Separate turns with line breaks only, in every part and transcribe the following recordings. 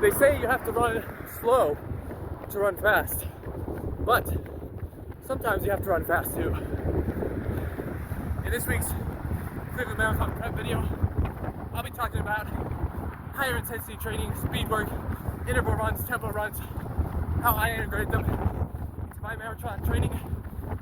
They say you have to run slow to run fast, but sometimes you have to run fast too. In this week's Cleveland Marathon prep video, I'll be talking about higher intensity training, speed work, interval runs, tempo runs, how I integrate them into my marathon training,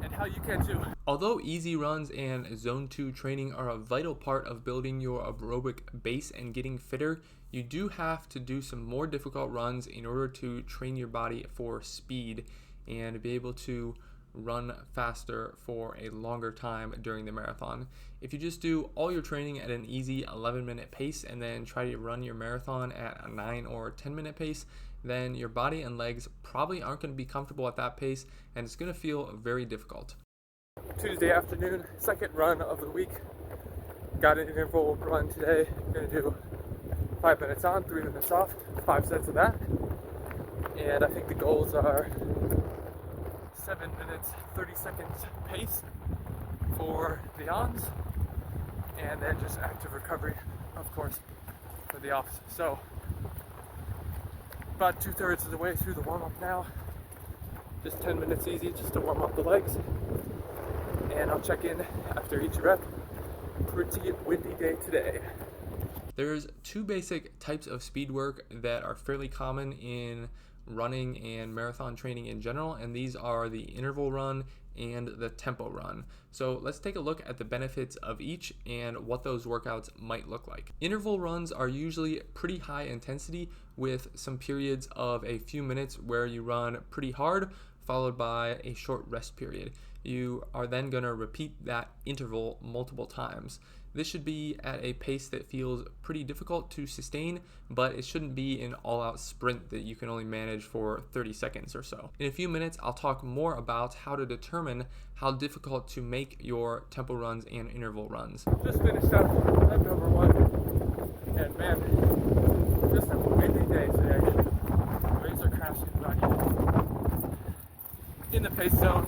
and how you can too. Although easy runs and zone 2 training are a vital part of building your aerobic base and getting fitter, you do have to do some more difficult runs in order to train your body for speed and be able to run faster for a longer time during the marathon. If you just do all your training at an easy 11-minute pace and then try to run your marathon at a 9 or 10-minute pace, then your body and legs probably aren't going to be comfortable at that pace, and it's going to feel very difficult. Tuesday afternoon, second run of the week. Got an interval run today. I'm going to do 5 minutes on, 3 minutes off, 5 sets of that. And I think the goals are 7 minutes, 30 seconds pace for the ons, and then just active recovery, of course, for the offs. So, about 2/3 of the way through the warm-up now. Just 10 minutes easy just to warm up the legs. And I'll check in after each rep. Pretty windy day today. There's two basic types of speed work that are fairly common in running and marathon training in general, and these are the interval run and the tempo run. So let's take a look at the benefits of each and what those workouts might look like. Interval runs are usually pretty high intensity with some periods of a few minutes where you run pretty hard, followed by a short rest period. You are then going to repeat that interval multiple times. This should be at a pace that feels pretty difficult to sustain, but it shouldn't be an all-out sprint that you can only manage for 30 seconds or so. In a few minutes, I'll talk more about how to determine how difficult to make your tempo runs and interval runs. Just finished up rep number 1, and man, just a windy day today. Waves are crashing by. In the pace zone,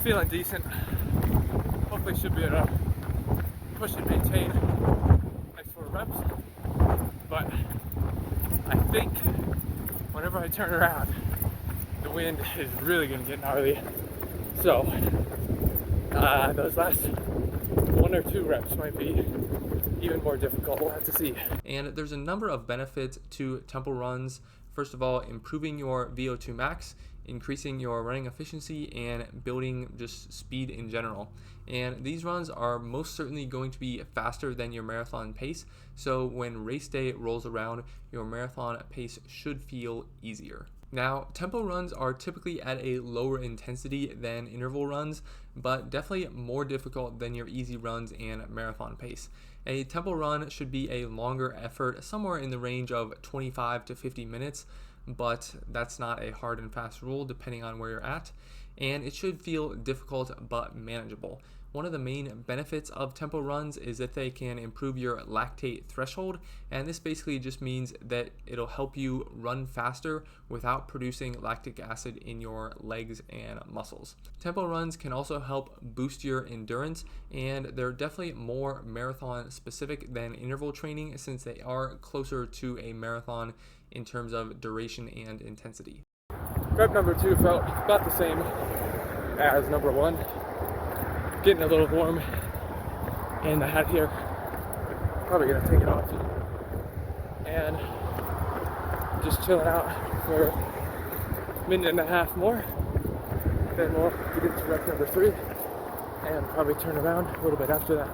feeling decent. Hopefully should be able to push and maintain next 4 reps. But I think whenever I turn around, the wind is really going to get gnarly. So those last 1 or 2 reps might be even more difficult. We'll have to see. And there's a number of benefits to tempo runs. First of all, improving your VO2 max, increasing your running efficiency, and building just speed in general. And these runs are most certainly going to be faster than your marathon pace, so when race day rolls around, your marathon pace should feel easier. Now, tempo runs are typically at a lower intensity than interval runs, but definitely more difficult than your easy runs and marathon pace. A tempo run should be a longer effort, somewhere in the range of 25 to 50 minutes, but that's not a hard and fast rule depending on where you're at, and it should feel difficult but manageable. One of the main benefits of tempo runs is that they can improve your lactate threshold, and this basically just means that it'll help you run faster without producing lactic acid in your legs and muscles. Tempo runs can also help boost your endurance, and they're definitely more marathon specific than interval training since they are closer to a marathon in terms of duration and intensity. Rep number 2 felt about the same as number 1. Getting a little warm in the hat here. Probably gonna take it off. And just chilling out for a minute and a half more. Then we'll get into rep number 3 and probably turn around a little bit after that.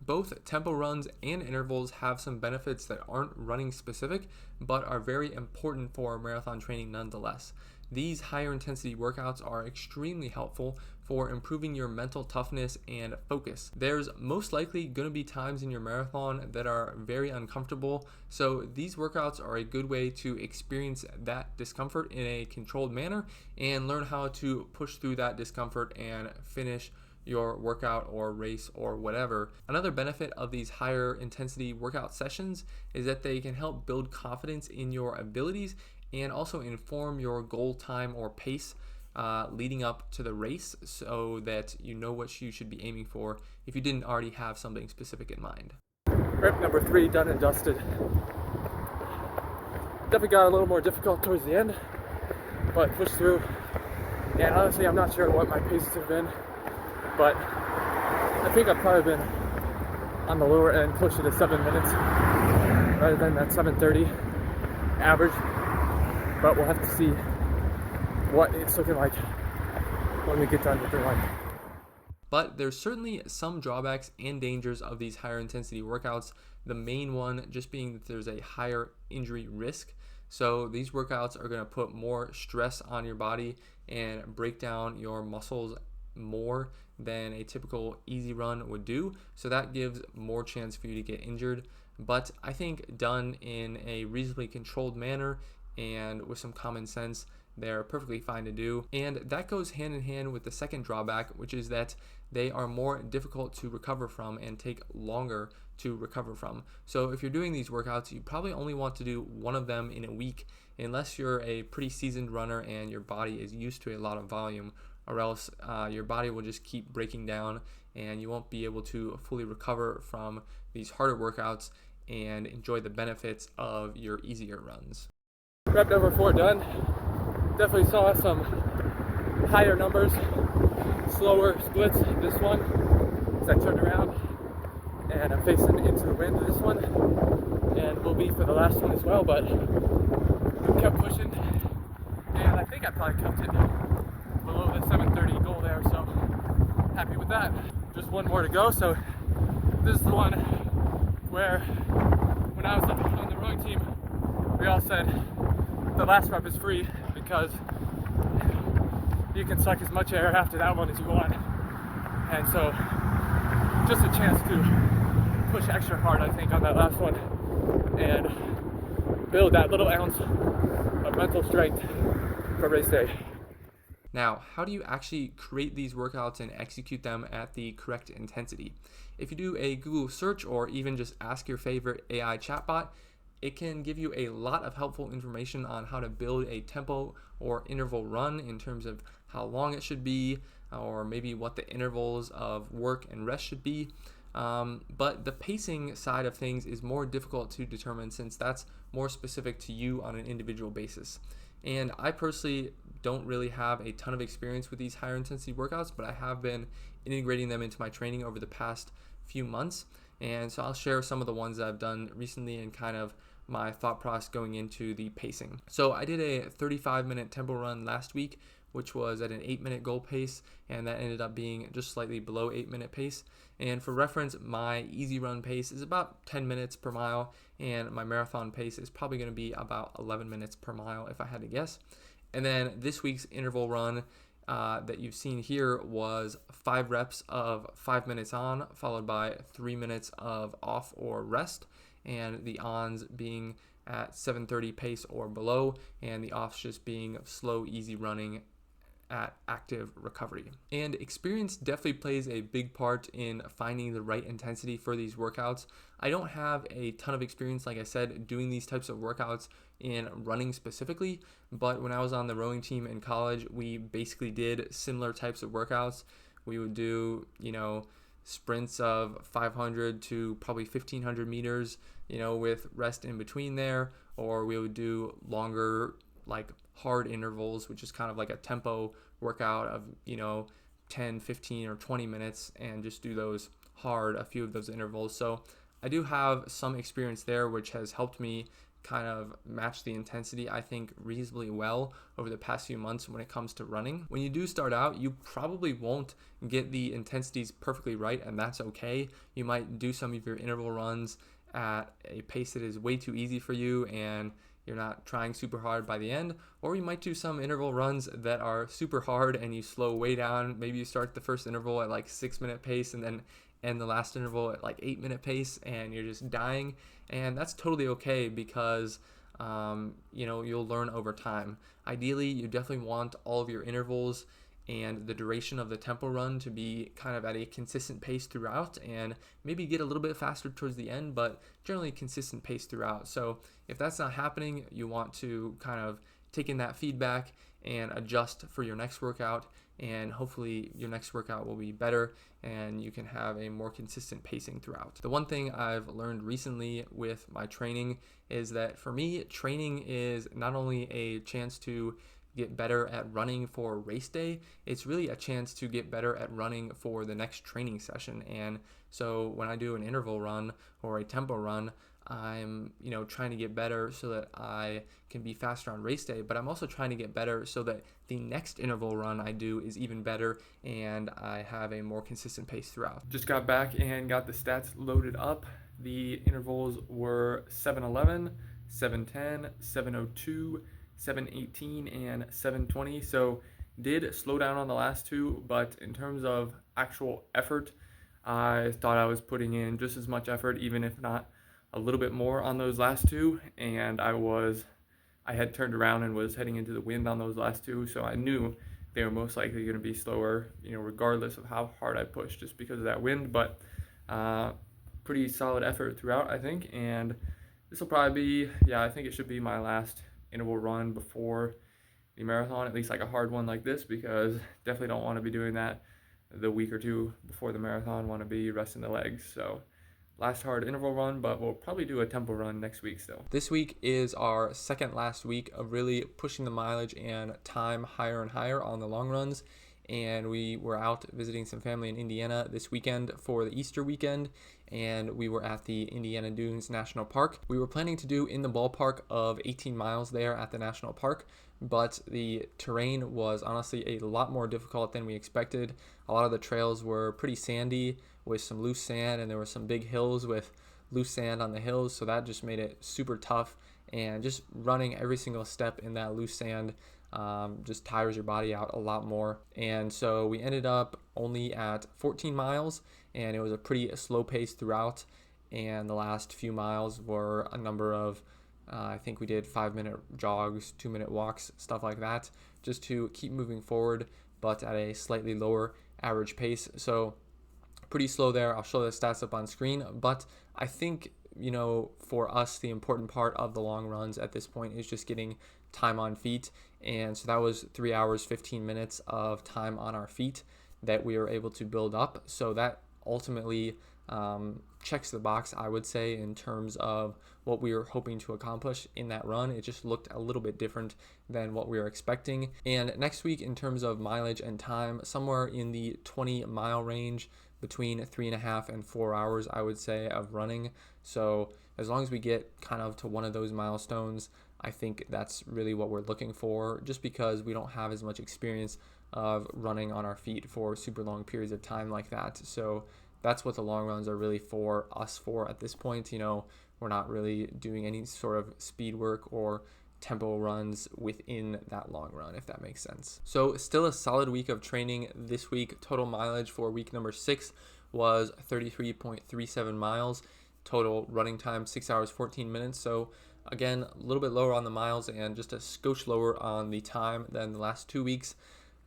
Both tempo runs and intervals have some benefits that aren't running specific, but are very important for marathon training nonetheless. These higher intensity workouts are extremely helpful for improving your mental toughness and focus. There's most likely going to be times in your marathon that are very uncomfortable, so these workouts are a good way to experience that discomfort in a controlled manner and learn how to push through that discomfort and finish your workout or race or whatever. Another benefit of these higher intensity workout sessions is that they can help build confidence in your abilities and also inform your goal time or pace leading up to the race so that you know what you should be aiming for if you didn't already have something specific in mind. Rep number 3 done and dusted. Definitely got a little more difficult towards the end, but pushed through. And honestly, I'm not sure what my paces have been, but I think I've probably been on the lower end, closer to 7 minutes, rather than that 7:30 average. But we'll have to see what it's looking like when we get done with the run.
But there's certainly some drawbacks and dangers of these higher intensity workouts. The main one just being that there's a higher injury risk. So these workouts are going to put more stress on your body and break down your muscles more than a typical easy run would do. So that gives more chance for you to get injured. But I think done in a reasonably controlled manner and with some common sense, they're perfectly fine to do. And that goes hand in hand with the second drawback, which is that they are more difficult to recover from and take longer to recover from. So if you're doing these workouts, you probably only want to do one of them in a week, unless you're a pretty seasoned runner and your body is used to a lot of volume, or else your body will just keep breaking down and you won't be able to fully recover from these harder workouts and enjoy the benefits of your easier runs.
Rep number 4 done. Definitely saw some higher numbers, slower splits this one as I turned around, and I'm facing into the wind this one, and will be for the last one as well, but kept pushing, and I think I probably kept it below the 7:30 goal there, so happy with that. Just one more to go, so this is the one where when I was on the rowing team, we all said the last rep is free because you can suck as much air after that one as you want. And so just a chance to push extra hard, I think, on that last one and build that little ounce of mental strength for race day.
Now, how do you actually create these workouts and execute them at the correct intensity? If you do a Google search or even just ask your favorite AI chatbot, it can give you a lot of helpful information on how to build a tempo or interval run in terms of how long it should be, or maybe what the intervals of work and rest should be. But the pacing side of things is more difficult to determine since that's more specific to you on an individual basis. And I personally don't really have a ton of experience with these higher intensity workouts, but I have been integrating them into my training over the past few months. And so I'll share some of the ones that I've done recently and kind of my thought process going into the pacing. So I did a 35-minute tempo run last week, which was at an 8-minute goal pace, and that ended up being just slightly below 8-minute pace. And for reference, my easy run pace is about 10 minutes per mile, and my marathon pace is probably going to be about 11 minutes per mile if I had to guess. And then this week's interval run that you've seen here was 5 reps of 5 minutes on, followed by 3 minutes of off or rest, and the ons being at 7:30 pace or below, and the offs just being slow, easy running at active recovery. And experience definitely plays a big part in finding the right intensity for these workouts. I don't have a ton of experience, like I said, doing these types of workouts in running specifically, but when I was on the rowing team in college, we basically did similar types of workouts. We would do, sprints of 500 to probably 1500 meters, with rest in between there, or we would do longer, like hard intervals, which is kind of like a tempo workout of 10, 15 or 20 minutes, and just do those hard, a few of those intervals. So I do have some experience there, which has helped me kind of match the intensity, I think, reasonably well over the past few months when it comes to running. When you do start out, you probably won't get the intensities perfectly right, and that's okay. You might do some of your interval runs at a pace that is way too easy for you and you're not trying super hard by the end, or you might do some interval runs that are super hard and you slow way down. Maybe you start the first interval at like 6-minute pace and then end the last interval at like 8-minute pace and you're just dying, and that's totally okay because you'll learn over time. Ideally, you definitely want all of your intervals and the duration of the tempo run to be kind of at a consistent pace throughout, and maybe get a little bit faster towards the end, but generally consistent pace throughout. So if that's not happening, you want to kind of take in that feedback and adjust for your next workout and hopefully your next workout will be better and you can have a more consistent pacing throughout. The one thing I've learned recently with my training is that for me, training is not only a chance to get better at running for race day, it's really a chance to get better at running for the next training session. And so when I do an interval run or a tempo run, I'm trying to get better so that I can be faster on race day, but I'm also trying to get better so that the next interval run I do is even better and I have a more consistent pace throughout. Just got back and got the stats loaded up. The intervals were 7:11, 7:10, 7:02, 7:18, and 7:20. So did slow down on the last two, but in terms of actual effort, I thought I was putting in just as much effort, even if not a little bit more on those last two. And I had turned around and was heading into the wind on those last two, so I knew they were most likely going to be slower, regardless of how hard I pushed, just because of that wind. But pretty solid effort throughout, I think. And this will probably be, I think it should be my last interval run before the marathon, at least like a hard one like this, because definitely don't want to be doing that the week or two before the marathon. Want to be resting the legs. So last hard interval run, but we'll probably do a tempo run next week still. This week is our second last week of really pushing the mileage and time higher and higher on the long runs. And we were out visiting some family in Indiana this weekend for the Easter weekend, and we were at the Indiana Dunes National Park. We were planning to do in the ballpark of 18 miles there at the national park, but the terrain was honestly a lot more difficult than we expected. A lot of the trails were pretty sandy with some loose sand, and there were some big hills with loose sand on the hills, so that just made it super tough. And just running every single step in that loose sand just tires your body out a lot more. And so we ended up only at 14 miles, and it was a pretty slow pace throughout. And the last few miles were a number of I think we did 5-minute jogs, 2-minute walks, stuff like that, just to keep moving forward, but at a slightly lower average pace. So pretty slow there. I'll show the stats up on screen, but I think, for us, the important part of the long runs at this point is just getting time on feet. And so that was 3 hours, 15 minutes of time on our feet that we were able to build up. So that ultimately checks the box, I would say, in terms of what we were hoping to accomplish in that run. It just looked a little bit different than what we were expecting. And next week, in terms of mileage and time, somewhere in the 20-mile range, between 3.5 and 4 hours, I would say, of running. So as long as we get kind of to one of those milestones, I think that's really what we're looking for, just because we don't have as much experience of running on our feet for super long periods of time like that. So that's what the long runs are really for us for at this point. We're not really doing any sort of speed work or tempo runs within that long run, if that makes sense. So still a solid week of training this week. Total mileage for week number 6 was 33.37 miles. Total running time 6 hours 14 minutes. So again, a little bit lower on the miles and just a skosh lower on the time than the last 2 weeks.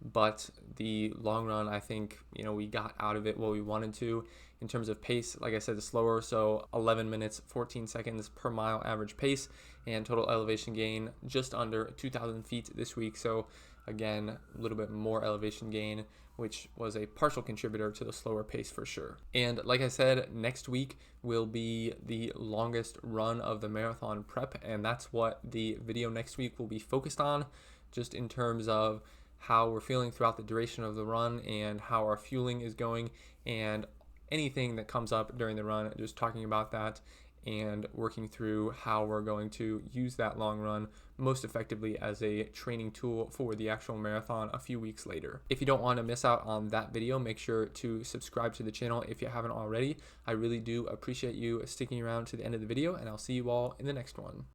But the long run, I think, we got out of it what we wanted to. In terms of pace, like I said, slower, so 11 minutes, 14 seconds per mile average pace, and total elevation gain just under 2,000 feet this week. So again, a little bit more elevation gain, which was a partial contributor to the slower pace for sure. And like I said, next week will be the longest run of the marathon prep, and that's what the video next week will be focused on, just in terms of how we're feeling throughout the duration of the run and how our fueling is going and anything that comes up during the run, just talking about that and working through how we're going to use that long run most effectively as a training tool for the actual marathon a few weeks later. If you don't want to miss out on that video, make sure to subscribe to the channel if you haven't already. I really do appreciate you sticking around to the end of the video, and I'll see you all in the next one.